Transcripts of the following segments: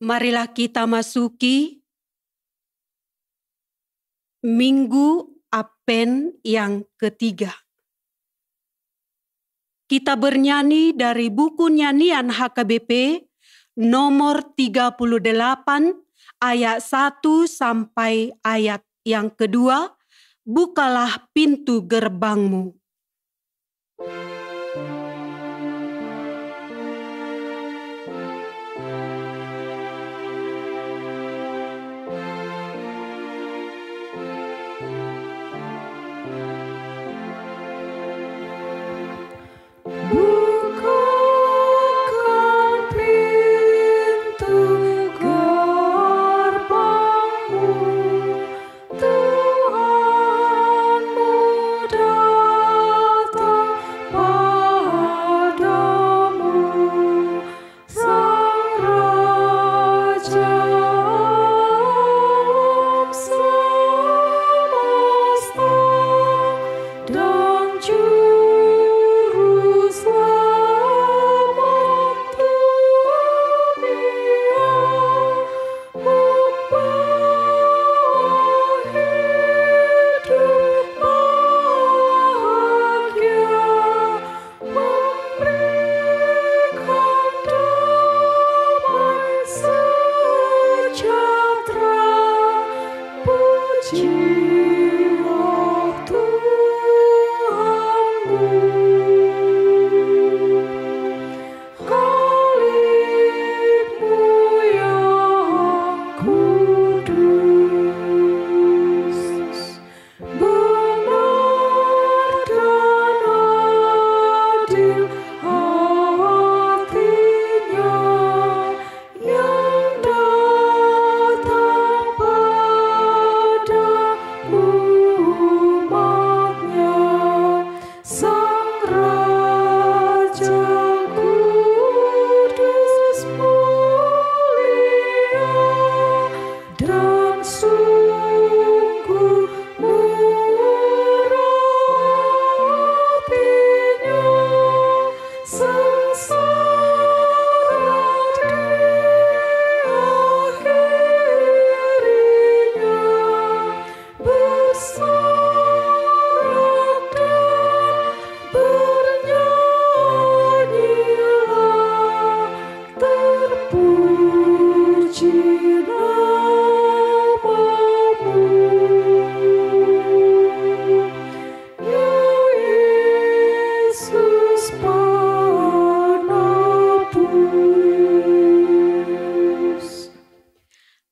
Marilah kita masuki Minggu Advent yang ketiga. Kita bernyanyi dari buku nyanyian HKBP nomor 38 ayat 1 sampai ayat yang kedua, bukalah pintu gerbangmu.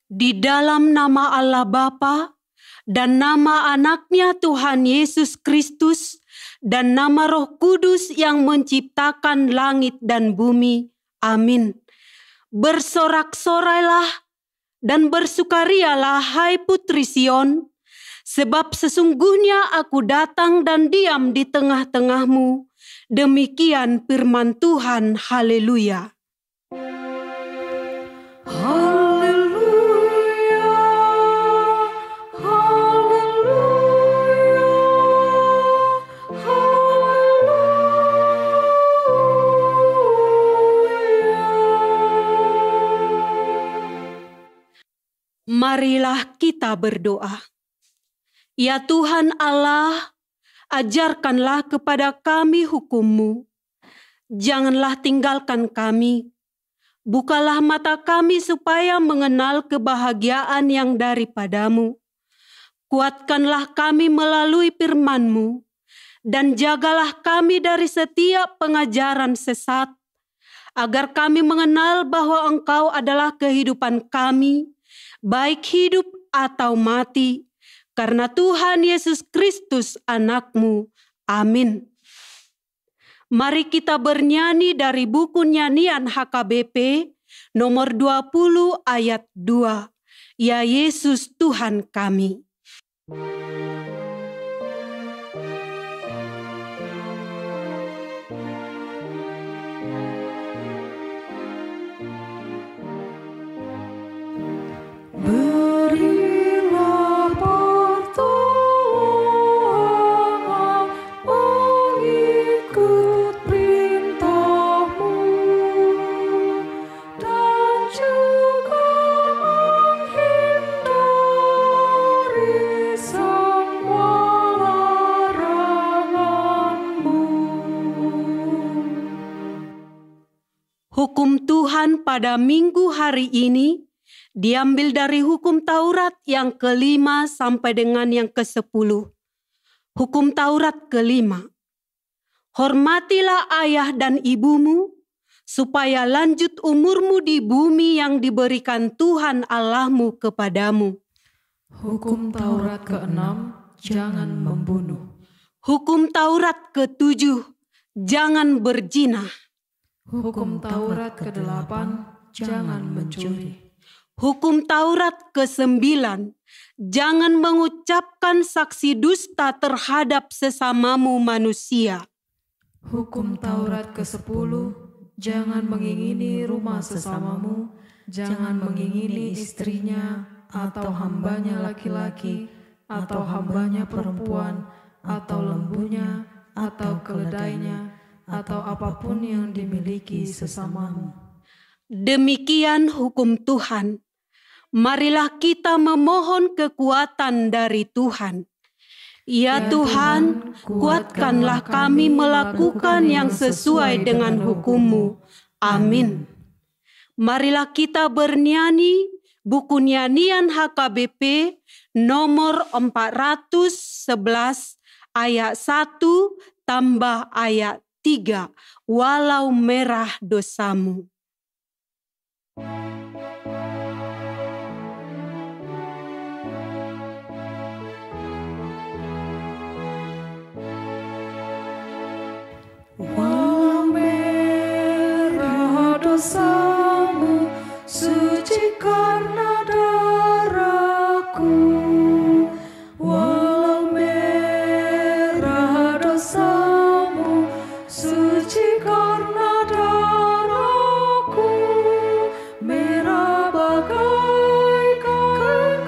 Di dalam nama Allah Bapa dan nama anaknya Tuhan Yesus Kristus dan nama Roh Kudus yang menciptakan langit dan bumi. Amin. Bersorak-sorailah dan bersukarialah hai putri Sion, sebab sesungguhnya aku datang dan diam di tengah-tengahmu. Demikian firman Tuhan. Haleluya. Marilah kita berdoa. Ya Tuhan Allah, ajarkanlah kepada kami hukum-Mu. Janganlah tinggalkan kami. Bukalah mata kami supaya mengenal kebahagiaan yang daripada-Mu. Kuatkanlah kami melalui firman-Mu, dan jagalah kami dari setiap pengajaran sesat, agar kami mengenal bahwa Engkau adalah kehidupan kami, baik hidup atau mati, karena Tuhan Yesus Kristus anak-Mu. Amin. Mari kita bernyanyi dari buku nyanyian HKBP nomor 20 ayat 2. Ya Yesus Tuhan kami. Berilah pertolongan mengikut perintah-Mu, dan juga Hukum Tuhan pada minggu hari ini diambil dari hukum Taurat yang ke-5 sampai dengan yang ke-10. Hukum Taurat ke-5. Hormatilah ayah dan ibumu, supaya lanjut umurmu di bumi yang diberikan Tuhan Allahmu kepadamu. Hukum Taurat ke-6, jangan membunuh. Hukum Taurat ke-7, jangan berzina. Hukum Taurat ke-8, jangan mencuri. Hukum Taurat ke-9, jangan mengucapkan saksi dusta terhadap sesamamu manusia. Hukum Taurat ke-10, jangan mengingini rumah sesamamu, jangan mengingini istrinya, atau hambanya laki-laki, atau hambanya perempuan, atau lembunya, atau keledainya, atau apapun yang dimiliki sesamamu. Demikian hukum Tuhan. Marilah kita memohon kekuatan dari Tuhan. Ya Tuhan, kuatkanlah kami melakukan yang sesuai dengan hukum-Mu. Amin. Marilah kita bernyanyi buku nyanyian HKBP nomor 411 ayat 1 tambah ayat 3, walau merah dosamu. Walau merah dosamu, suci karena darahku. Walau merah dosamu, suci karena darahku. Merah bagaikan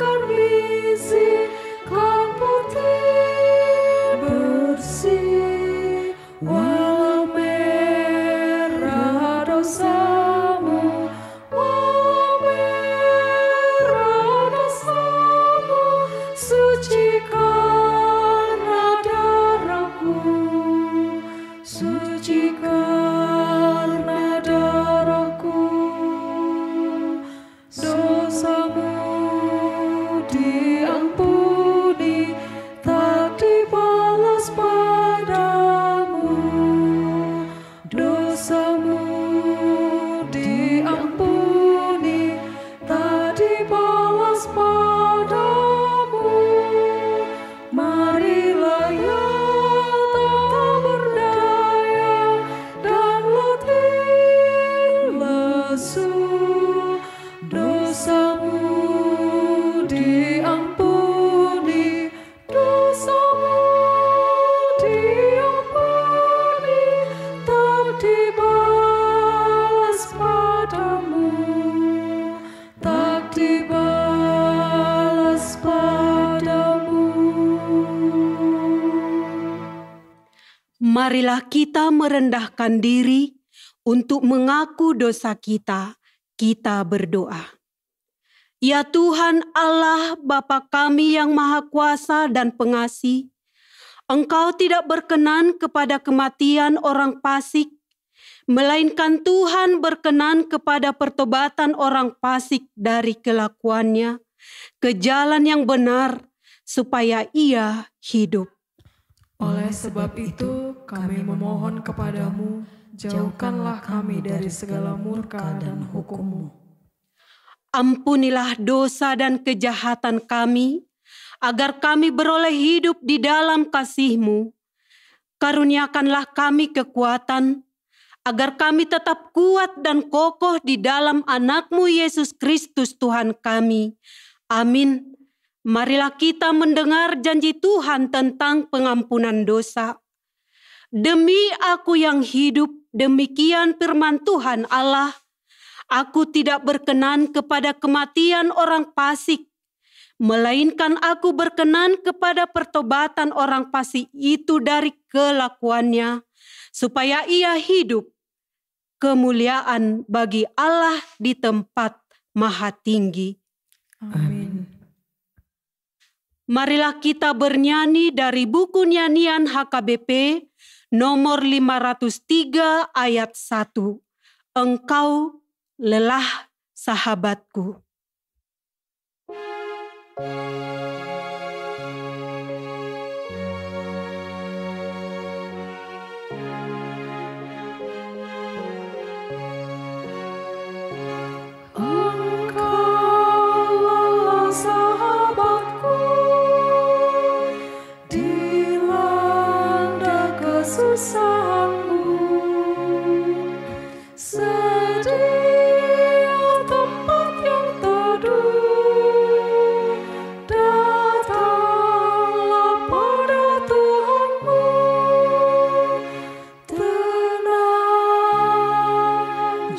karmisi, kan putih bersih. Walau merah dosamu, walau merah dosamu, suci karena darahku, suci karena darahku. Dosamu diampuni, tak dibalas padamu. Dosamu diampuni, tak dibalas padamu. Marilah ya tak berdaya dan letih lesu. Dosamu diampuni, dosamu diampuni, tak dibalas padamu, tak dibalas padamu. Marilah kita merendahkan diri untuk mengaku dosa kita. Kita berdoa. Ya Tuhan Allah Bapa kami yang Maha Kuasa dan Pengasih, Engkau tidak berkenan kepada kematian orang fasik, melainkan Tuhan berkenan kepada pertobatan orang fasik dari kelakuannya ke jalan yang benar, supaya ia hidup. Oleh sebab itu, kami memohon kepadamu, jauhkanlah kami dari segala murka dan hukum-Mu. Ampunilah dosa dan kejahatan kami, agar kami beroleh hidup di dalam kasih-Mu. Karuniakanlah kami kekuatan, agar kami tetap kuat dan kokoh di dalam Anak-Mu Yesus Kristus Tuhan kami. Amin. Marilah kita mendengar janji Tuhan tentang pengampunan dosa. Demi Aku yang hidup, demikian firman Tuhan Allah, Aku tidak berkenan kepada kematian orang fasik, melainkan Aku berkenan kepada pertobatan orang fasik itu dari kelakuannya, supaya ia hidup. Kemuliaan bagi Allah di tempat maha tinggi. Amin. Marilah kita bernyanyi dari buku nyanyian HKBP nomor 503 ayat 1. Engkau lelah sahabatku.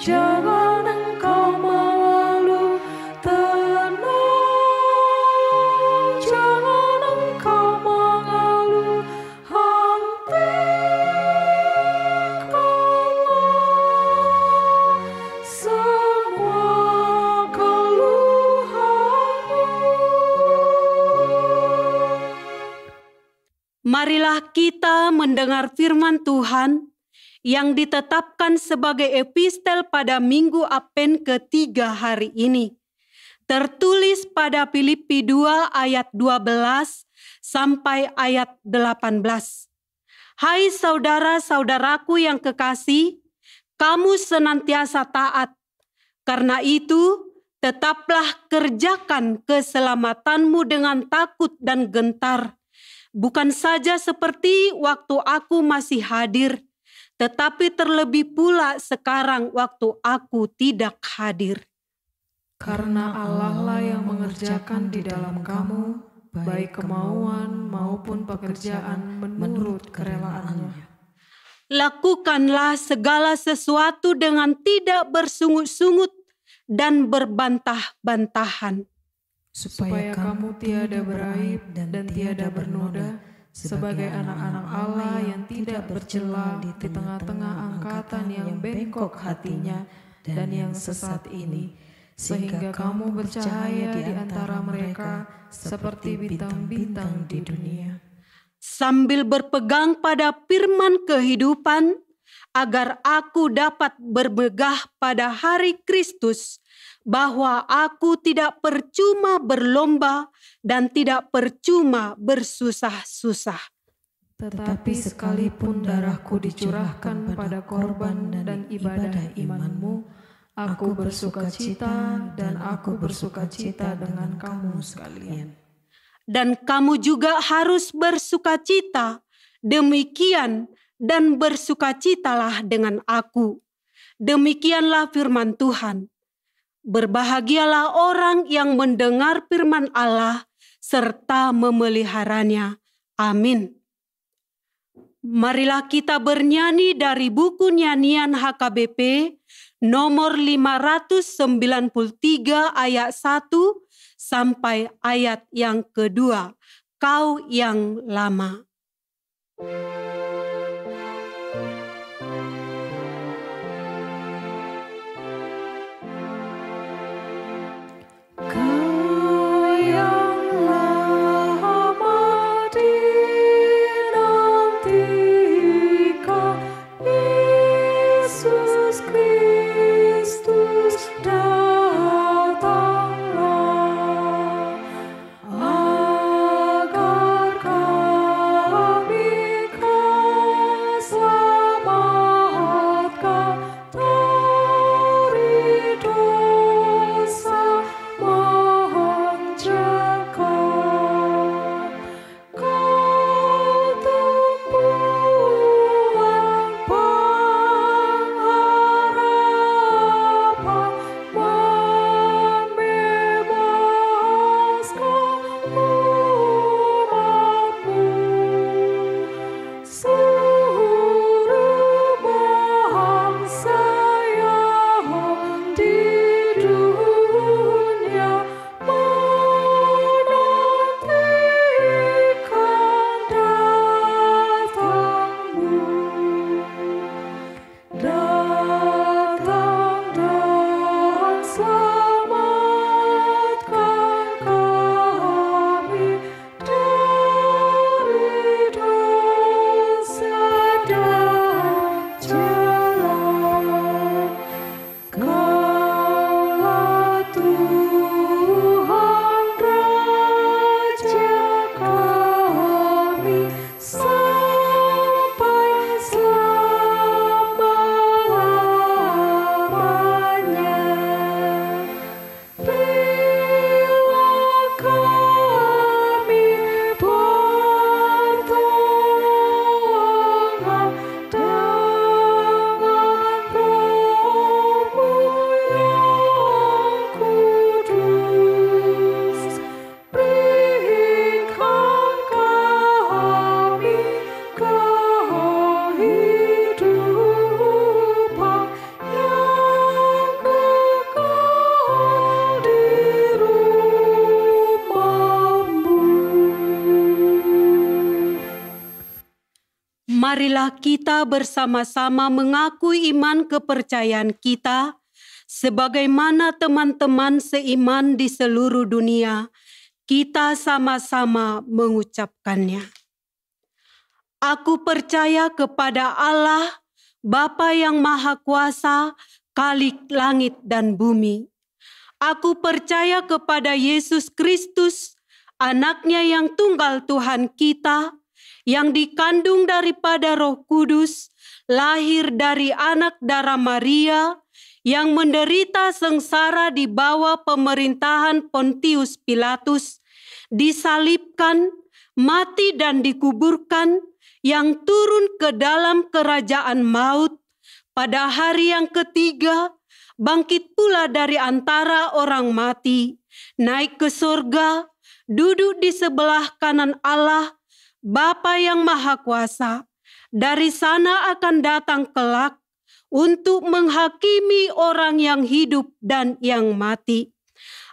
Jangan engkau malu, tenang. Jangan engkau mengeluh, hentikanlah semua keluhanmu. Marilah kita mendengar firman Tuhan yang ditetapkan sebagai epistel pada Minggu Advent ketiga hari ini. Tertulis pada Filipi 2 ayat 12 sampai ayat 18. Hai saudara-saudaraku yang kekasih, kamu senantiasa taat. Karena itu, tetaplah kerjakan keselamatanmu dengan takut dan gentar. Bukan saja seperti waktu aku masih hadir, tetapi terlebih pula sekarang waktu aku tidak hadir. Karena Allah lah yang mengerjakan di dalam kamu, baik kemauan maupun pekerjaan menurut kerelaannya. Lakukanlah segala sesuatu dengan tidak bersungut-sungut dan berbantah-bantahan, supaya kamu tiada beraib dan tiada bernoda, sebagai anak-anak Allah yang tidak bercela di tengah-tengah angkatan yang bengkok hatinya dan yang sesat ini, sehingga kamu bercahaya di antara mereka seperti bintang-bintang di dunia. sambil berpegang pada firman kehidupan, agar aku dapat bermegah pada hari Kristus, bahwa aku tidak percuma berlomba dan tidak percuma bersusah-susah. Tetapi sekalipun darahku dicurahkan pada korban dan ibadah imanmu, aku bersukacita dan aku bersukacita dengan kamu sekalian. Dan kamu juga harus bersukacita, demikian dan bersukacitalah dengan aku. Demikianlah firman Tuhan. Berbahagialah orang yang mendengar firman Allah serta memeliharanya. Amin. Marilah kita bernyanyi dari buku nyanyian HKBP nomor 593 ayat 1 sampai ayat yang kedua. Kau yang lama. Agar kami marilah kita bersama-sama mengakui iman kepercayaan kita, sebagaimana teman-teman seiman di seluruh dunia, kita sama-sama mengucapkannya. Aku percaya kepada Allah, Bapa yang Maha Kuasa, Khalik langit dan bumi. Aku percaya kepada Yesus Kristus, Anaknya yang tunggal Tuhan kita, yang dikandung daripada Roh Kudus, lahir dari anak darah Maria, yang menderita sengsara di bawah pemerintahan Pontius Pilatus, disalibkan, mati dan dikuburkan, yang turun ke dalam kerajaan maut, pada hari yang ketiga, bangkit pula dari antara orang mati, naik ke surga, duduk di sebelah kanan Allah, Bapa yang Maha Kuasa. Dari sana akan datang kelak untuk menghakimi orang yang hidup dan yang mati.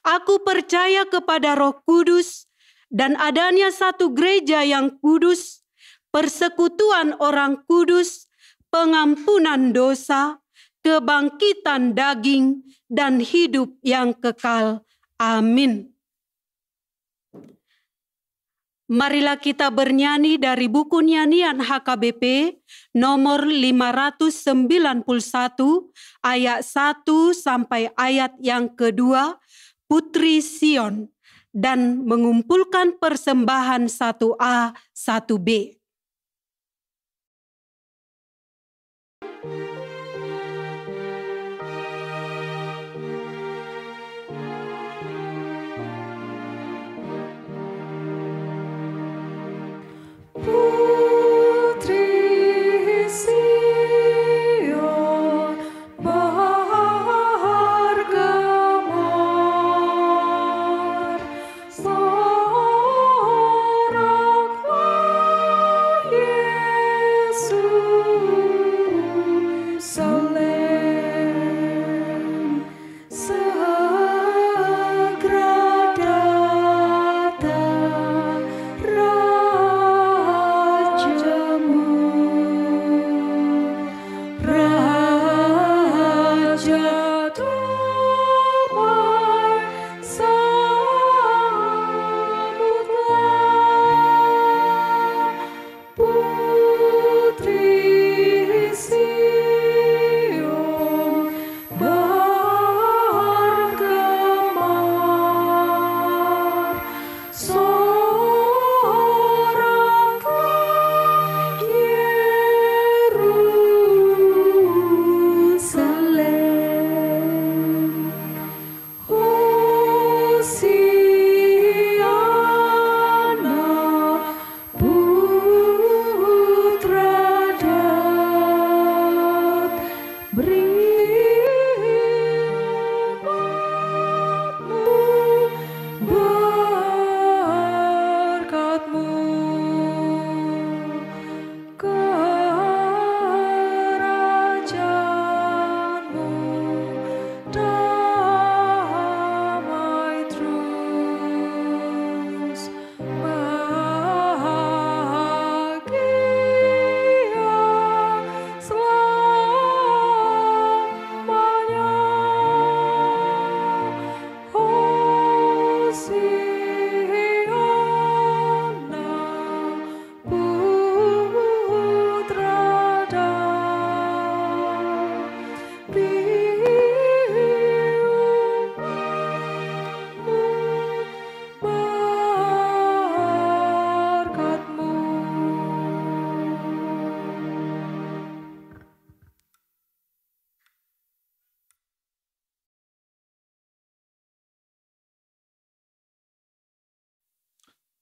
Aku percaya kepada Roh Kudus dan adanya satu gereja yang kudus, persekutuan orang kudus, pengampunan dosa, kebangkitan daging, dan hidup yang kekal. Amin. Marilah kita bernyanyi dari buku nyanyian HKBP nomor 591 ayat 1 sampai ayat yang kedua, Putri Sion, dan mengumpulkan persembahan 1A, 1B.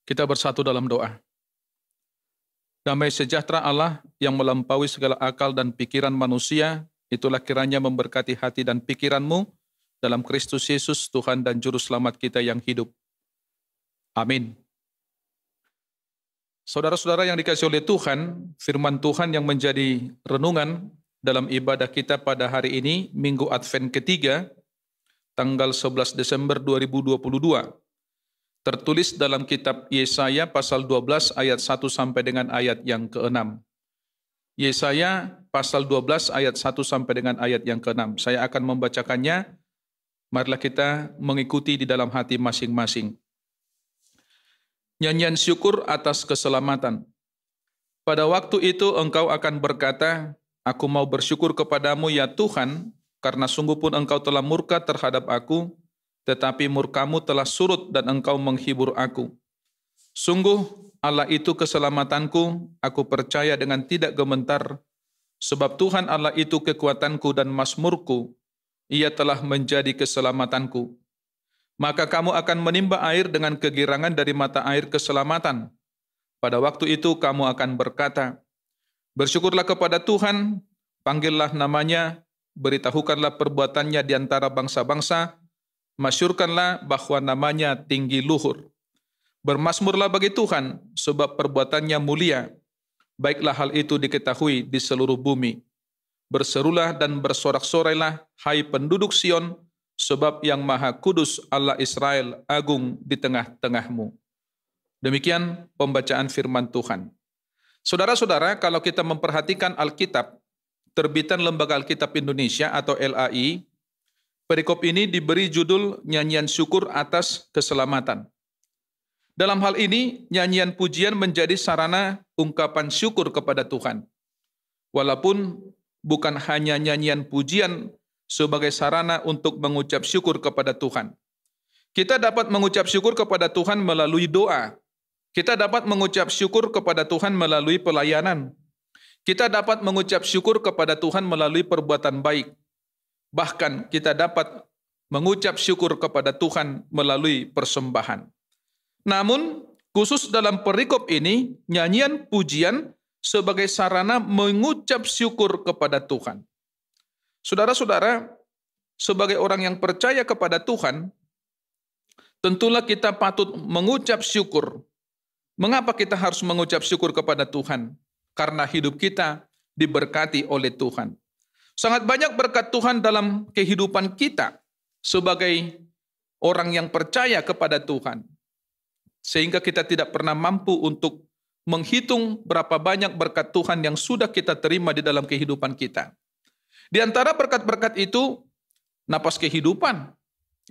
Kita bersatu dalam doa. Damai sejahtera Allah yang melampaui segala akal dan pikiran manusia, itulah kiranya memberkati hati dan pikiranmu dalam Kristus Yesus, Tuhan dan Juru Selamat kita yang hidup. Amin. Saudara-saudara yang dikasihi oleh Tuhan, firman Tuhan yang menjadi renungan dalam ibadah kita pada hari ini, Minggu Advent ketiga, tanggal 11 Desember 2022. Tertulis dalam kitab Yesaya pasal 12 ayat 1 sampai dengan ayat yang ke-6. Yesaya pasal 12 ayat 1 sampai dengan ayat yang ke-6. Saya akan membacakannya. Marilah kita mengikuti di dalam hati masing-masing. Nyanyian syukur atas keselamatan. Pada waktu itu engkau akan berkata, aku mau bersyukur kepadamu ya Tuhan, karena sungguh pun engkau telah murka terhadap aku, tetapi murkamu telah surut dan engkau menghibur aku. Sungguh Allah itu keselamatanku, aku percaya dengan tidak gementar, sebab Tuhan Allah itu kekuatanku dan mazmurku, Ia telah menjadi keselamatanku. Maka kamu akan menimba air dengan kegirangan dari mata air keselamatan. Pada waktu itu kamu akan berkata, bersyukurlah kepada Tuhan, panggillah namanya, beritahukanlah perbuatannya di antara bangsa-bangsa, masyurkanlah bahwa namanya tinggi luhur. Bermasmurlah bagi Tuhan, sebab perbuatannya mulia. Baiklah hal itu diketahui di seluruh bumi. Berserulah dan bersorak-sorailah, hai penduduk Sion, sebab yang Maha Kudus Allah Israel agung di tengah-tengahmu. Demikian pembacaan firman Tuhan. Saudara-saudara, kalau kita memperhatikan Alkitab, terbitan Lembaga Alkitab Indonesia atau LAI, perikop ini diberi judul Nyanyian Syukur atas Keselamatan. Dalam hal ini, nyanyian pujian menjadi sarana ungkapan syukur kepada Tuhan. Walaupun bukan hanya nyanyian pujian sebagai sarana untuk mengucap syukur kepada Tuhan. Kita dapat mengucap syukur kepada Tuhan melalui doa. Kita dapat mengucap syukur kepada Tuhan melalui pelayanan. Kita dapat mengucap syukur kepada Tuhan melalui perbuatan baik. Bahkan kita dapat mengucap syukur kepada Tuhan melalui persembahan. Namun, khusus dalam perikop ini, nyanyian pujian sebagai sarana mengucap syukur kepada Tuhan. Saudara-saudara, sebagai orang yang percaya kepada Tuhan, tentulah kita patut mengucap syukur. Mengapa kita harus mengucap syukur kepada Tuhan? Karena hidup kita diberkati oleh Tuhan. Sangat banyak berkat Tuhan dalam kehidupan kita sebagai orang yang percaya kepada Tuhan. Sehingga kita tidak pernah mampu untuk menghitung berapa banyak berkat Tuhan yang sudah kita terima di dalam kehidupan kita. Di antara berkat-berkat itu, napas kehidupan,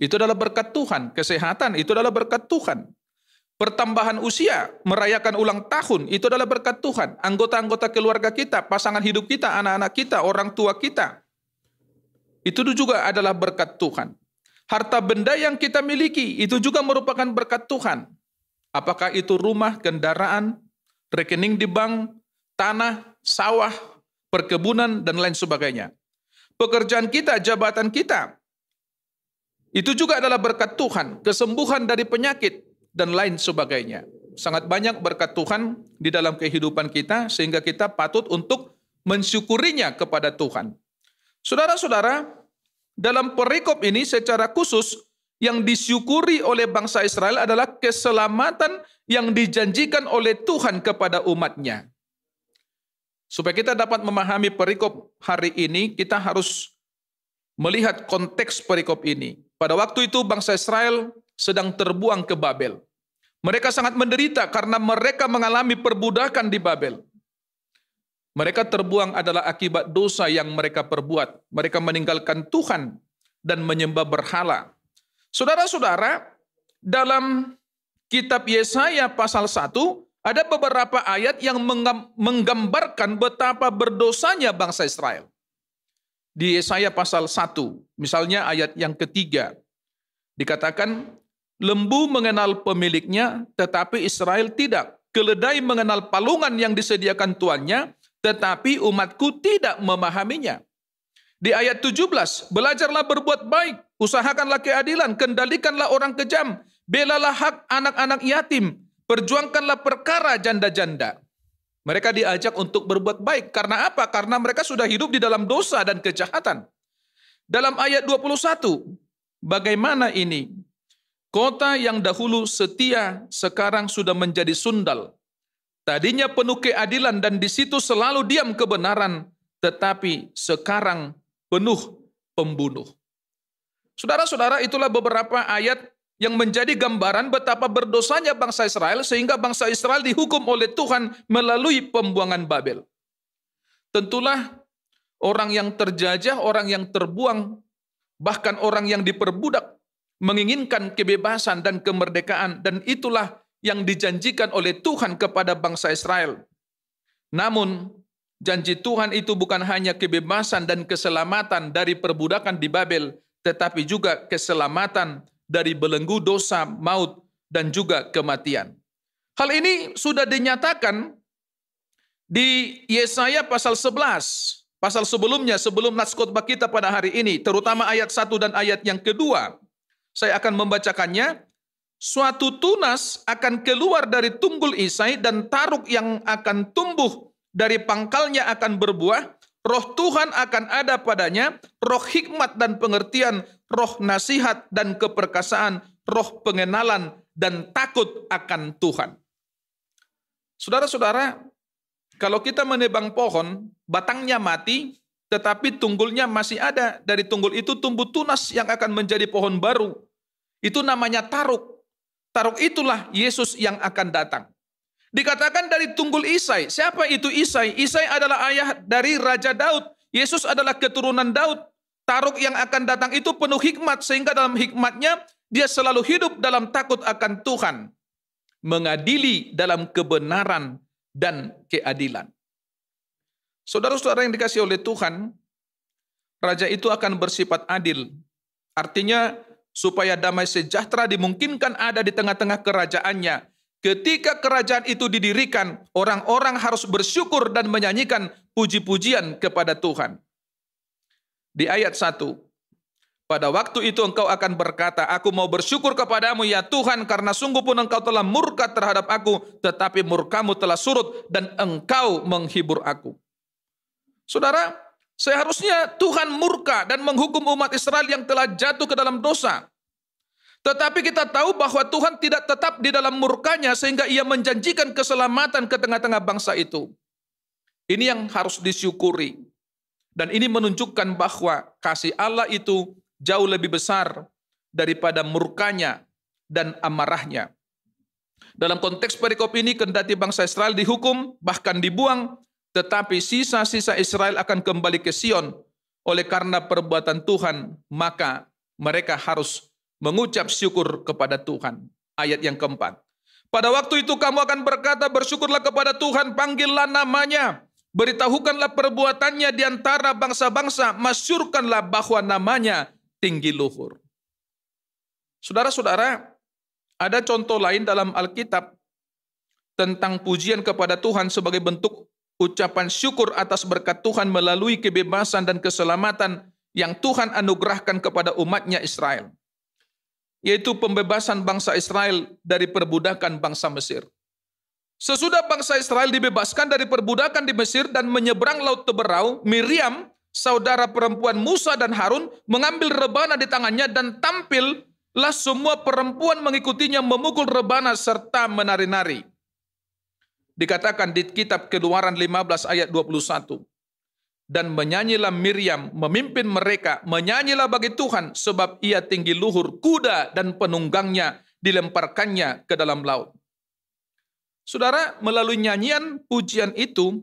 itu adalah berkat Tuhan. Kesehatan, itu adalah berkat Tuhan. Pertambahan usia, merayakan ulang tahun, itu adalah berkat Tuhan. Anggota-anggota keluarga kita, pasangan hidup kita, anak-anak kita, orang tua kita, itu juga adalah berkat Tuhan. Harta benda yang kita miliki, itu juga merupakan berkat Tuhan. Apakah itu rumah, kendaraan, rekening di bank, tanah, sawah, perkebunan, dan lain sebagainya. Pekerjaan kita, jabatan kita, itu juga adalah berkat Tuhan, kesembuhan dari penyakit, dan lain sebagainya. Sangat banyak berkat Tuhan di dalam kehidupan kita, sehingga kita patut untuk mensyukurinya kepada Tuhan. Saudara-saudara, dalam perikop ini secara khusus, yang disyukuri oleh bangsa Israel adalah keselamatan yang dijanjikan oleh Tuhan kepada umatnya. Supaya kita dapat memahami perikop hari ini, kita harus melihat konteks perikop ini. Pada waktu itu bangsa Israel sedang terbuang ke Babel. Mereka sangat menderita karena mereka mengalami perbudakan di Babel. Mereka terbuang adalah akibat dosa yang mereka perbuat. Mereka meninggalkan Tuhan dan menyembah berhala. Saudara-saudara, dalam kitab Yesaya pasal 1, ada beberapa ayat yang menggambarkan betapa berdosanya bangsa Israel. Di Yesaya pasal 1, misalnya ayat yang ketiga, dikatakan, lembu mengenal pemiliknya, tetapi Israel tidak. Keledai mengenal palungan yang disediakan tuannya, tetapi umatku tidak memahaminya. Di ayat 17, belajarlah berbuat baik, usahakanlah keadilan, kendalikanlah orang kejam, belalah hak anak-anak yatim, perjuangkanlah perkara janda-janda. Mereka diajak untuk berbuat baik. Karena apa? Karena mereka sudah hidup di dalam dosa dan kejahatan. Dalam ayat 21, bagaimana ini? Kota yang dahulu setia sekarang sudah menjadi sundal. Tadinya penuh keadilan dan di situ selalu diam kebenaran, tetapi sekarang penuh pembunuh. Saudara-saudara, itulah beberapa ayat yang menjadi gambaran betapa berdosanya bangsa Israel sehingga bangsa Israel dihukum oleh Tuhan melalui pembuangan Babel. tentulah orang yang terjajah, orang yang terbuang, bahkan orang yang diperbudak, menginginkan kebebasan dan kemerdekaan, dan itulah yang dijanjikan oleh Tuhan kepada bangsa Israel. Namun, janji Tuhan itu bukan hanya kebebasan dan keselamatan dari perbudakan di Babel, tetapi juga keselamatan dari belenggu dosa, maut, dan juga kematian. Hal ini sudah dinyatakan di Yesaya pasal 11, pasal sebelumnya, sebelum nats khotbah kita pada hari ini, terutama ayat 1 dan ayat yang kedua. Saya akan membacakannya. Suatu tunas akan keluar dari tunggul Isai, dan taruk yang akan tumbuh dari pangkalnya akan berbuah. Roh Tuhan akan ada padanya, roh hikmat dan pengertian, roh nasihat dan keperkasaan, roh pengenalan dan takut akan Tuhan. Saudara-saudara, kalau kita menebang pohon, batangnya mati, tetapi tunggulnya masih ada. Dari tunggul itu tumbuh tunas yang akan menjadi pohon baru. Itu namanya taruk. Taruk itulah Yesus yang akan datang. Dikatakan dari tunggul Isai. Siapa itu Isai? Isai adalah ayah dari Raja Daud. Yesus adalah keturunan Daud. Taruk yang akan datang itu penuh hikmat, sehingga dalam hikmatnya dia selalu hidup dalam takut akan Tuhan, mengadili dalam kebenaran dan keadilan. Saudara-saudara yang dikasihi oleh Tuhan, Raja itu akan bersifat adil. Artinya, supaya damai sejahtera dimungkinkan ada di tengah-tengah kerajaannya. Ketika kerajaan itu didirikan, orang-orang harus bersyukur dan menyanyikan puji-pujian kepada Tuhan. Di ayat 1, pada waktu itu engkau akan berkata, aku mau bersyukur kepadamu ya Tuhan, karena sungguh pun engkau telah murka terhadap aku, tetapi murkamu telah surut dan engkau menghibur aku. Saudara, seharusnya Tuhan murka dan menghukum umat Israel yang telah jatuh ke dalam dosa. Tetapi kita tahu bahwa Tuhan tidak tetap di dalam murkanya, sehingga ia menjanjikan keselamatan ke tengah-tengah bangsa itu. Ini yang harus disyukuri. Dan ini menunjukkan bahwa kasih Allah itu jauh lebih besar daripada murkanya dan amarahnya. Dalam konteks perikop ini, kendati bangsa Israel dihukum, bahkan dibuang, tetapi sisa-sisa Israel akan kembali ke Sion. Oleh karena perbuatan Tuhan, maka mereka harus mengucap syukur kepada Tuhan. Ayat yang keempat. Pada waktu itu kamu akan berkata, bersyukurlah kepada Tuhan, panggillah namanya, beritahukanlah perbuatannya di antara bangsa-bangsa, masyurkanlah bahwa namanya tinggi luhur. Saudara-saudara, ada contoh lain dalam Alkitab tentang pujian kepada Tuhan sebagai bentuk ucapan syukur atas berkat Tuhan melalui kebebasan dan keselamatan yang Tuhan anugerahkan kepada umatnya Israel, yaitu pembebasan bangsa Israel dari perbudakan bangsa Mesir. Sesudah bangsa Israel dibebaskan dari perbudakan di Mesir dan menyeberang Laut Teberau, Miriam, saudara perempuan Musa dan Harun, mengambil rebana di tangannya dan tampillah semua perempuan mengikutinya memukul rebana serta menari-nari. Dikatakan di kitab Keluaran 15 ayat 21. Dan menyanyilah Miriam memimpin mereka, menyanyilah bagi Tuhan sebab ia tinggi luhur, kuda dan penunggangnya dilemparkannya ke dalam laut. Saudara, melalui nyanyian pujian itu,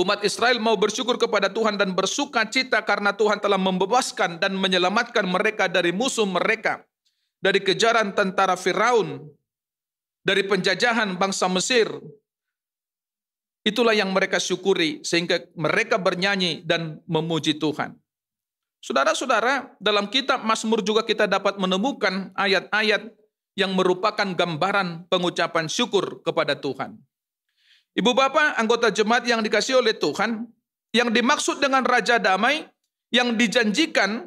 umat Israel mau bersyukur kepada Tuhan dan bersuka cita karena Tuhan telah membebaskan dan menyelamatkan mereka dari musuh mereka, dari kejaran tentara Firaun, dari penjajahan bangsa Mesir. Itulah yang mereka syukuri, sehingga mereka bernyanyi dan memuji Tuhan. Saudara-saudara, dalam kitab Mazmur juga kita dapat menemukan ayat-ayat yang merupakan gambaran pengucapan syukur kepada Tuhan. Ibu bapak, anggota jemaat yang dikasihi oleh Tuhan, yang dimaksud dengan Raja Damai, yang dijanjikan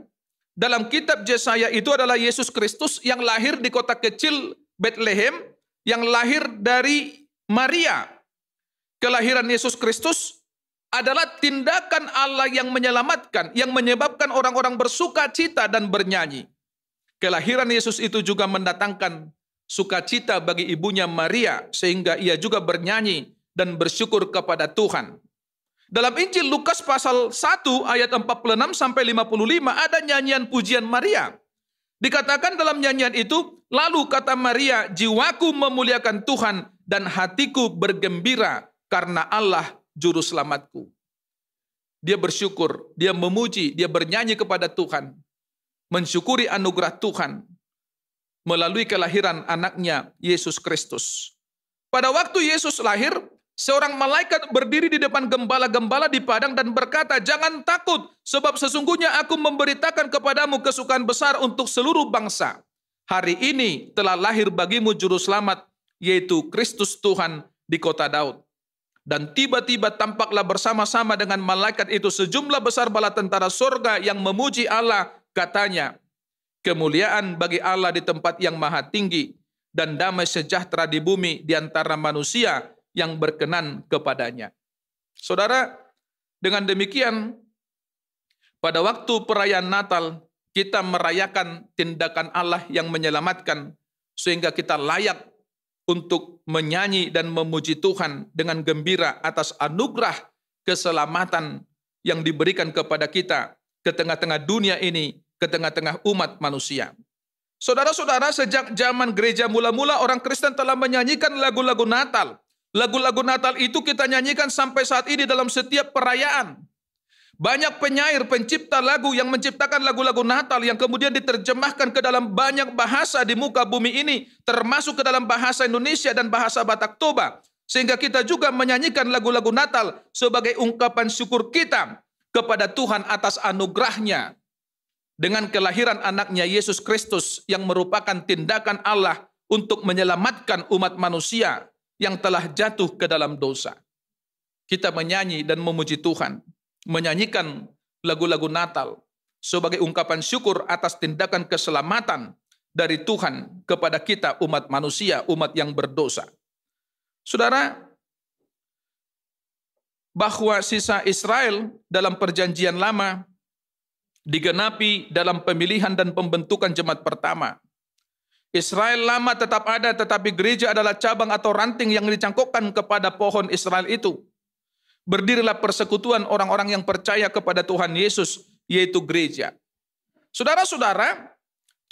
dalam kitab Yesaya itu adalah Yesus Kristus yang lahir di kota kecil Bethlehem, yang lahir dari Maria. Kelahiran Yesus Kristus adalah tindakan Allah yang menyelamatkan, yang menyebabkan orang-orang bersuka cita dan bernyanyi. Kelahiran Yesus itu juga mendatangkan sukacita bagi ibunya Maria, sehingga ia juga bernyanyi dan bersyukur kepada Tuhan. Dalam Injil Lukas pasal 1 ayat 46 sampai 55 ada nyanyian pujian Maria. Dikatakan dalam nyanyian itu, lalu kata Maria, jiwaku memuliakan Tuhan dan hatiku bergembira karena Allah juru selamatku. Dia bersyukur, dia memuji, dia bernyanyi kepada Tuhan, mensyukuri anugerah Tuhan melalui kelahiran anaknya Yesus Kristus. Pada waktu Yesus lahir, seorang malaikat berdiri di depan gembala-gembala di padang dan berkata, "Jangan takut, sebab sesungguhnya aku memberitakan kepadamu kesukaan besar untuk seluruh bangsa. Hari ini telah lahir bagimu juru selamat, yaitu Kristus Tuhan di kota Daud." Dan tiba-tiba tampaklah bersama-sama dengan malaikat itu sejumlah besar bala tentara surga yang memuji Allah, katanya, "Kemuliaan bagi Allah di tempat yang maha tinggi, dan damai sejahtera di bumi di antara manusia yang berkenan kepadanya." Saudara, dengan demikian, pada waktu perayaan Natal, kita merayakan tindakan Allah yang menyelamatkan, sehingga kita layak untuk menyanyi dan memuji Tuhan dengan gembira atas anugerah keselamatan yang diberikan kepada kita ke tengah-tengah dunia ini, ke tengah-tengah umat manusia. Saudara-saudara, sejak zaman gereja mula-mula orang Kristen telah menyanyikan lagu-lagu Natal. Lagu-lagu Natal itu kita nyanyikan sampai saat ini dalam setiap perayaan. Banyak penyair, pencipta lagu yang menciptakan lagu-lagu Natal yang kemudian diterjemahkan ke dalam banyak bahasa di muka bumi ini, termasuk ke dalam bahasa Indonesia dan bahasa Batak Toba. Sehingga kita juga menyanyikan lagu-lagu Natal sebagai ungkapan syukur kita kepada Tuhan atas anugerahnya dengan kelahiran anaknya Yesus Kristus yang merupakan tindakan Allah untuk menyelamatkan umat manusia yang telah jatuh ke dalam dosa. Kita menyanyi dan memuji Tuhan, menyanyikan lagu-lagu Natal sebagai ungkapan syukur atas tindakan keselamatan dari Tuhan kepada kita umat manusia, umat yang berdosa. Saudara, bahwa sisa Israel dalam perjanjian lama digenapi dalam pemilihan dan pembentukan jemaat pertama. Israel lama tetap ada, tetapi gereja adalah cabang atau ranting yang dicangkokkan kepada pohon Israel itu. Berdirilah persekutuan orang-orang yang percaya kepada Tuhan Yesus, yaitu gereja. Saudara-saudara,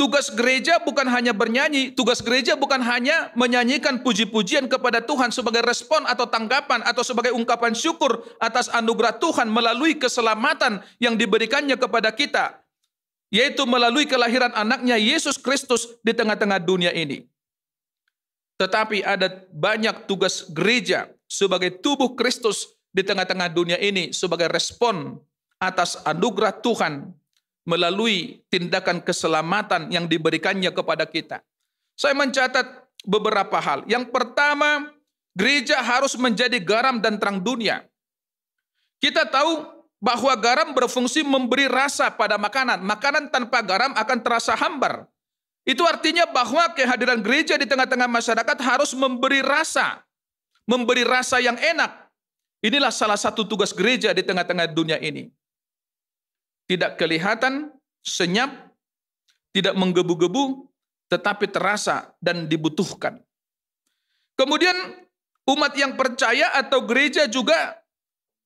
tugas gereja bukan hanya bernyanyi, tugas gereja bukan hanya menyanyikan puji-pujian kepada Tuhan sebagai respon atau tanggapan atau sebagai ungkapan syukur atas anugerah Tuhan melalui keselamatan yang diberikannya kepada kita, yaitu melalui kelahiran anaknya Yesus Kristus di tengah-tengah dunia ini. Tetapi ada banyak tugas gereja sebagai tubuh Kristus di tengah-tengah dunia ini sebagai respon atas anugerah Tuhan melalui tindakan keselamatan yang diberikannya kepada kita. Saya mencatat beberapa hal. Yang pertama, gereja harus menjadi garam dan terang dunia. Kita tahu bahwa garam berfungsi memberi rasa pada makanan. Makanan tanpa garam akan terasa hambar. Itu artinya bahwa kehadiran gereja di tengah-tengah masyarakat harus memberi rasa yang enak. Inilah salah satu tugas gereja di tengah-tengah dunia ini. Tidak kelihatan, senyap, tidak menggebu-gebu, tetapi terasa dan dibutuhkan. Kemudian umat yang percaya atau gereja juga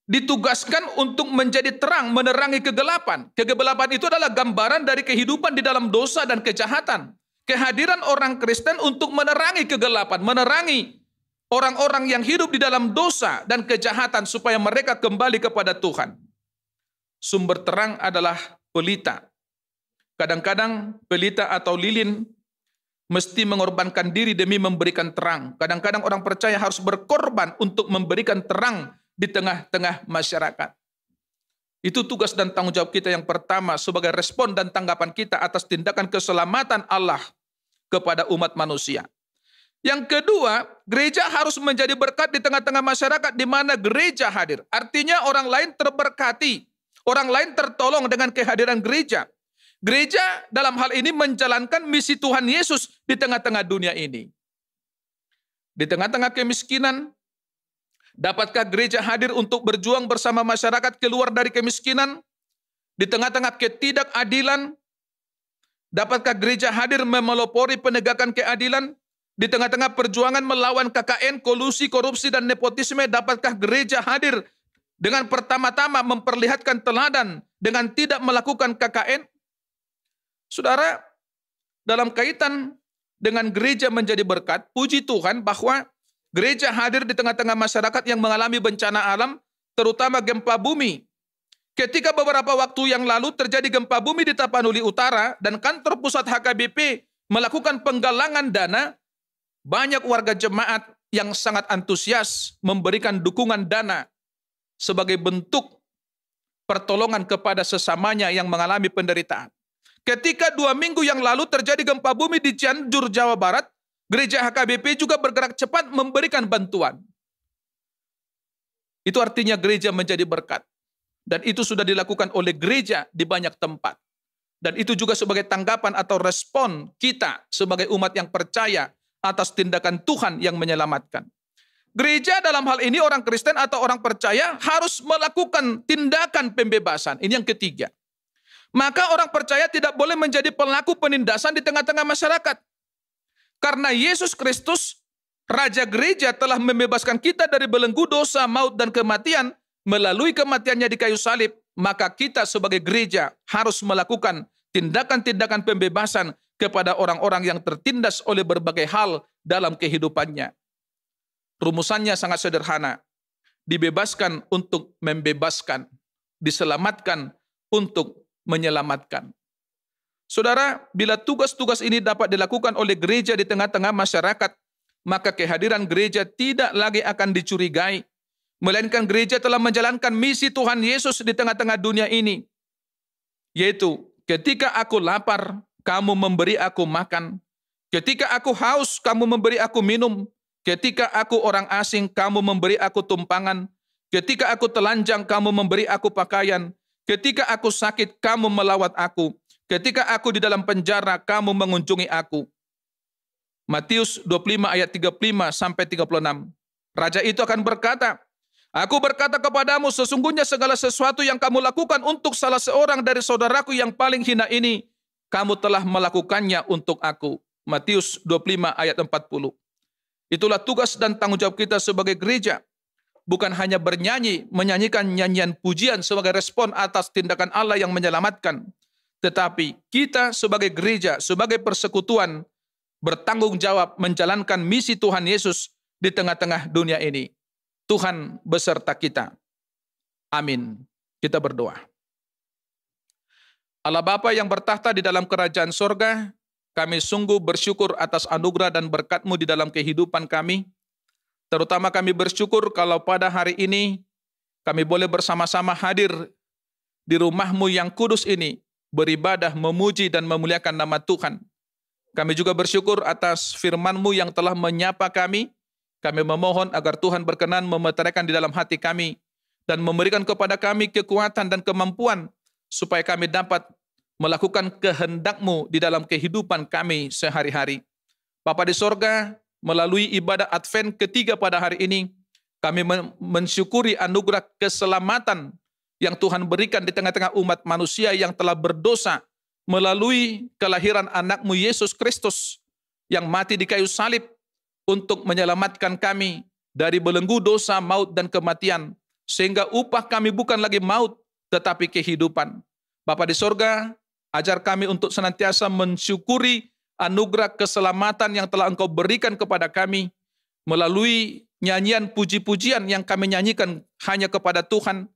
ditugaskan untuk menjadi terang, menerangi kegelapan. Kegelapan itu adalah gambaran dari kehidupan di dalam dosa dan kejahatan. Kehadiran orang Kristen untuk menerangi kegelapan, menerangi orang-orang yang hidup di dalam dosa dan kejahatan supaya mereka kembali kepada Tuhan. Sumber terang adalah pelita. Kadang-kadang pelita atau lilin mesti mengorbankan diri demi memberikan terang. Kadang-kadang orang percaya harus berkorban untuk memberikan terang di tengah-tengah masyarakat. Itu tugas dan tanggung jawab kita yang pertama sebagai respon dan tanggapan kita atas tindakan keselamatan Allah kepada umat manusia. Yang kedua, gereja harus menjadi berkat di tengah-tengah masyarakat di mana gereja hadir. Artinya orang lain terberkati, orang lain tertolong dengan kehadiran gereja. Gereja dalam hal ini menjalankan misi Tuhan Yesus di tengah-tengah dunia ini. Di tengah-tengah kemiskinan, dapatkah gereja hadir untuk berjuang bersama masyarakat keluar dari kemiskinan? Di tengah-tengah ketidakadilan, dapatkah gereja hadir memelopori penegakan keadilan? Di tengah-tengah perjuangan melawan KKN, kolusi, korupsi, dan nepotisme, dapatkah gereja hadir dengan pertama-tama memperlihatkan teladan dengan tidak melakukan KKN? Saudara, dalam kaitan dengan gereja menjadi berkat, puji Tuhan bahwa gereja hadir di tengah-tengah masyarakat yang mengalami bencana alam, terutama gempa bumi. Ketika beberapa waktu yang lalu terjadi gempa bumi di Tapanuli Utara dan kantor pusat HKBP melakukan penggalangan dana, banyak warga jemaat yang sangat antusias memberikan dukungan dana sebagai bentuk pertolongan kepada sesamanya yang mengalami penderitaan. Ketika 2 minggu yang lalu terjadi gempa bumi di Cianjur, Jawa Barat, gereja HKBP juga bergerak cepat memberikan bantuan. Itu artinya gereja menjadi berkat. Dan itu sudah dilakukan oleh gereja di banyak tempat. Dan itu juga sebagai tanggapan atau respon kita sebagai umat yang percaya atas tindakan Tuhan yang menyelamatkan. Gereja dalam hal ini orang Kristen atau orang percaya harus melakukan tindakan pembebasan. Ini yang ketiga. Maka orang percaya tidak boleh menjadi pelaku penindasan di tengah-tengah masyarakat. Karena Yesus Kristus, Raja Gereja, telah membebaskan kita dari belenggu dosa, maut, dan kematian melalui kematiannya di kayu salib, maka kita sebagai gereja harus melakukan tindakan-tindakan pembebasan kepada orang-orang yang tertindas oleh berbagai hal dalam kehidupannya. Rumusannya sangat sederhana. Dibebaskan untuk membebaskan, diselamatkan untuk menyelamatkan. Saudara, bila tugas-tugas ini dapat dilakukan oleh gereja di tengah-tengah masyarakat, maka kehadiran gereja tidak lagi akan dicurigai, melainkan gereja telah menjalankan misi Tuhan Yesus di tengah-tengah dunia ini. Yaitu, ketika aku lapar, kamu memberi aku makan. Ketika aku haus, kamu memberi aku minum. Ketika aku orang asing, kamu memberi aku tumpangan. Ketika aku telanjang, kamu memberi aku pakaian. Ketika aku sakit, kamu melawat aku. Ketika aku di dalam penjara, kamu mengunjungi aku. Matius 25 ayat 35 sampai 36. Raja itu akan berkata, aku berkata kepadamu, sesungguhnya segala sesuatu yang kamu lakukan untuk salah seorang dari saudaraku yang paling hina ini, kamu telah melakukannya untuk aku. Matius 25 ayat 40. Itulah tugas dan tanggung jawab kita sebagai gereja. Bukan hanya bernyanyi, menyanyikan nyanyian pujian sebagai respon atas tindakan Allah yang menyelamatkan. Tetapi kita sebagai gereja, sebagai persekutuan, bertanggung jawab menjalankan misi Tuhan Yesus di tengah-tengah dunia ini. Tuhan beserta kita. Amin. Kita berdoa. Allah Bapa yang bertahta di dalam kerajaan sorga, kami sungguh bersyukur atas anugerah dan berkat-Mu di dalam kehidupan kami. Terutama kami bersyukur kalau pada hari ini kami boleh bersama-sama hadir di rumah-Mu yang kudus ini, beribadah, memuji dan memuliakan nama Tuhan. Kami juga bersyukur atas firman-Mu yang telah menyapa kami. Kami memohon agar Tuhan berkenan memeteraikan di dalam hati kami dan memberikan kepada kami kekuatan dan kemampuan supaya kami dapat melakukan kehendak-Mu di dalam kehidupan kami sehari-hari. Bapa di sorga, melalui ibadah Advent ketiga pada hari ini, kami mensyukuri anugerah keselamatan yang Tuhan berikan di tengah-tengah umat manusia yang telah berdosa melalui kelahiran anak-Mu Yesus Kristus yang mati di kayu salib untuk menyelamatkan kami dari belenggu dosa, maut, dan kematian, sehingga upah kami bukan lagi maut, tetapi kehidupan. Bapa di sorga, ajar kami untuk senantiasa mensyukuri anugerah keselamatan yang telah Engkau berikan kepada kami, melalui nyanyian puji-pujian yang kami nyanyikan hanya kepada Tuhan.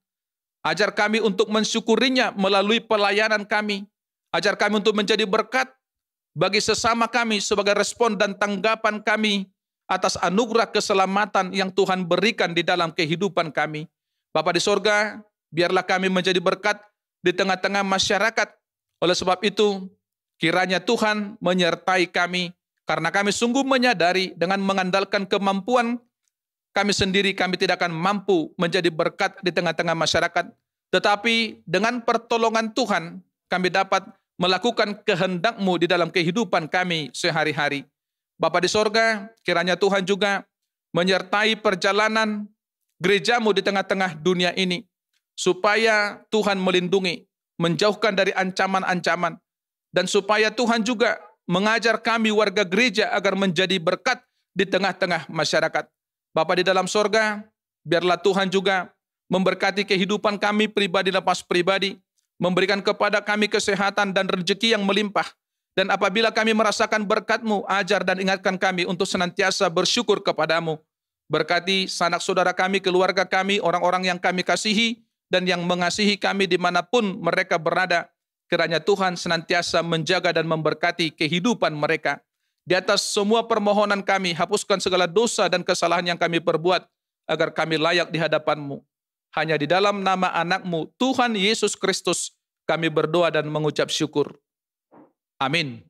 Ajar kami untuk mensyukurinya melalui pelayanan kami. Ajar kami untuk menjadi berkat bagi sesama kami sebagai respon dan tanggapan kami atas anugerah keselamatan yang Tuhan berikan di dalam kehidupan kami. Bapa di sorga, biarlah kami menjadi berkat di tengah-tengah masyarakat. Oleh sebab itu, kiranya Tuhan menyertai kami, karena kami sungguh menyadari dengan mengandalkan kemampuan kami sendiri, kami tidak akan mampu menjadi berkat di tengah-tengah masyarakat. Tetapi dengan pertolongan Tuhan, kami dapat melakukan kehendak-Mu di dalam kehidupan kami sehari-hari. Bapa di sorga, kiranya Tuhan juga menyertai perjalanan gereja-Mu di tengah-tengah dunia ini, supaya Tuhan melindungi, menjauhkan dari ancaman-ancaman, dan supaya Tuhan juga mengajar kami warga gereja agar menjadi berkat di tengah-tengah masyarakat. Bapa di dalam sorga, biarlah Tuhan juga memberkati kehidupan kami pribadi lepas pribadi, memberikan kepada kami kesehatan dan rezeki yang melimpah. Dan apabila kami merasakan berkat-Mu, ajar dan ingatkan kami untuk senantiasa bersyukur kepada-Mu. Berkati sanak saudara kami, keluarga kami, orang-orang yang kami kasihi, dan yang mengasihi kami dimanapun mereka berada. Kiranya Tuhan senantiasa menjaga dan memberkati kehidupan mereka. Di atas semua permohonan kami, hapuskan segala dosa dan kesalahan yang kami perbuat, agar kami layak di hadapan-Mu. Hanya di dalam nama anak-Mu, Tuhan Yesus Kristus, kami berdoa dan mengucap syukur. Amin.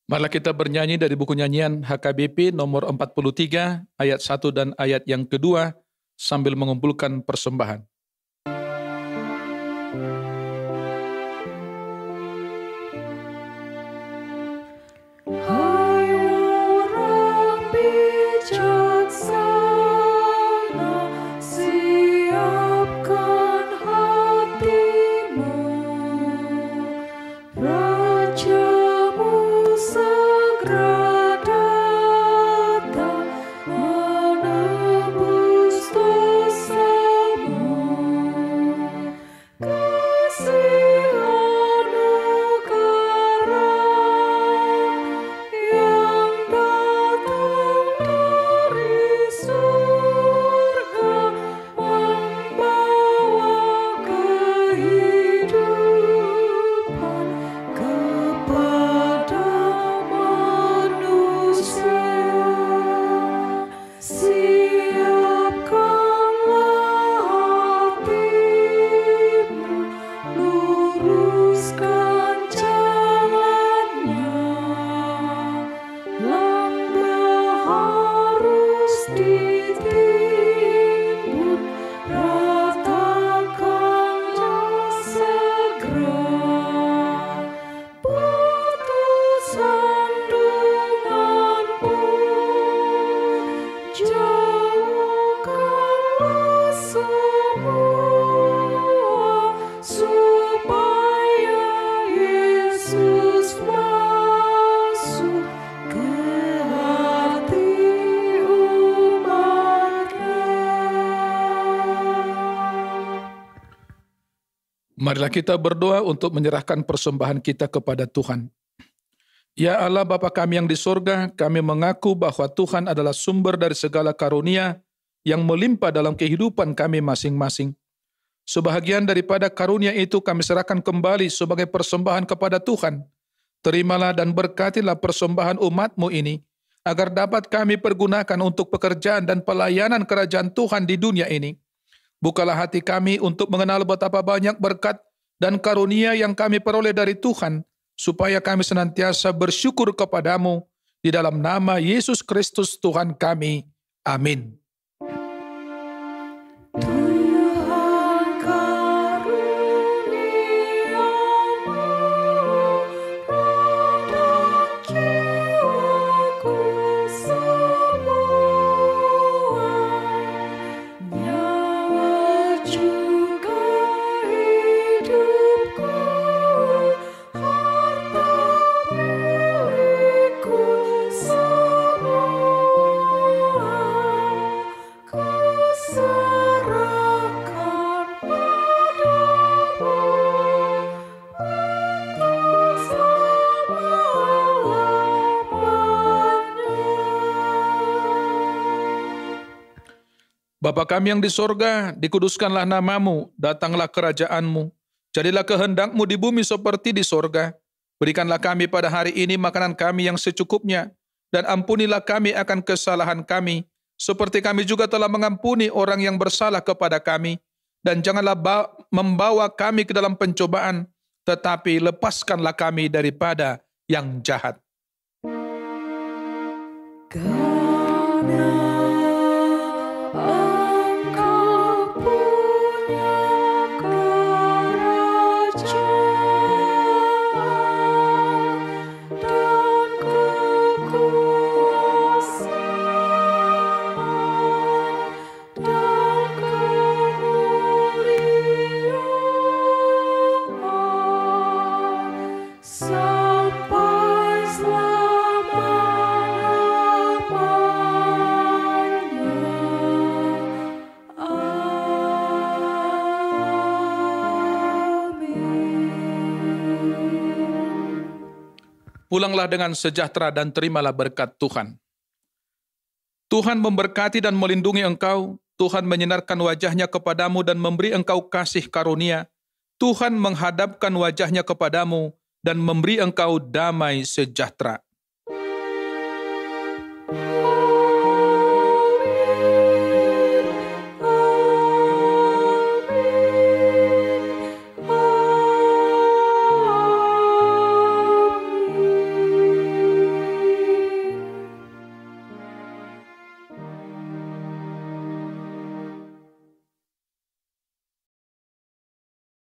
Marilah kita bernyanyi dari buku nyanyian HKBP nomor 43, ayat 1 dan ayat yang kedua, sambil mengumpulkan persembahan. Marilah kita berdoa untuk menyerahkan persembahan kita kepada Tuhan. Ya Allah Bapa kami yang di sorga, kami mengaku bahwa Tuhan adalah sumber dari segala karunia yang melimpah dalam kehidupan kami masing-masing. Sebahagian daripada karunia itu kami serahkan kembali sebagai persembahan kepada Tuhan. Terimalah dan berkatilah persembahan umat-Mu ini, agar dapat kami pergunakan untuk pekerjaan dan pelayanan kerajaan Tuhan di dunia ini. Bukalah hati kami untuk mengenal betapa banyak berkat dan karunia yang kami peroleh dari Tuhan, supaya kami senantiasa bersyukur kepada-Mu di dalam nama Yesus Kristus Tuhan kami. Amin. Bapa kami yang di sorga, dikuduskanlah nama-Mu, datanglah kerajaan-Mu. Jadilah kehendak-Mu di bumi seperti di sorga. Berikanlah kami pada hari ini makanan kami yang secukupnya, dan ampunilah kami akan kesalahan kami, seperti kami juga telah mengampuni orang yang bersalah kepada kami. Dan janganlah membawa kami ke dalam pencobaan, tetapi lepaskanlah kami daripada yang jahat. Sampai selama-lamanya. Pulanglah dengan sejahtera dan terimalah berkat Tuhan. Tuhan memberkati dan melindungi engkau. Tuhan menyinarkan wajahnya kepadamu dan memberi engkau kasih karunia. Tuhan menghadapkan wajahnya kepadamu dan memberi engkau damai sejahtera.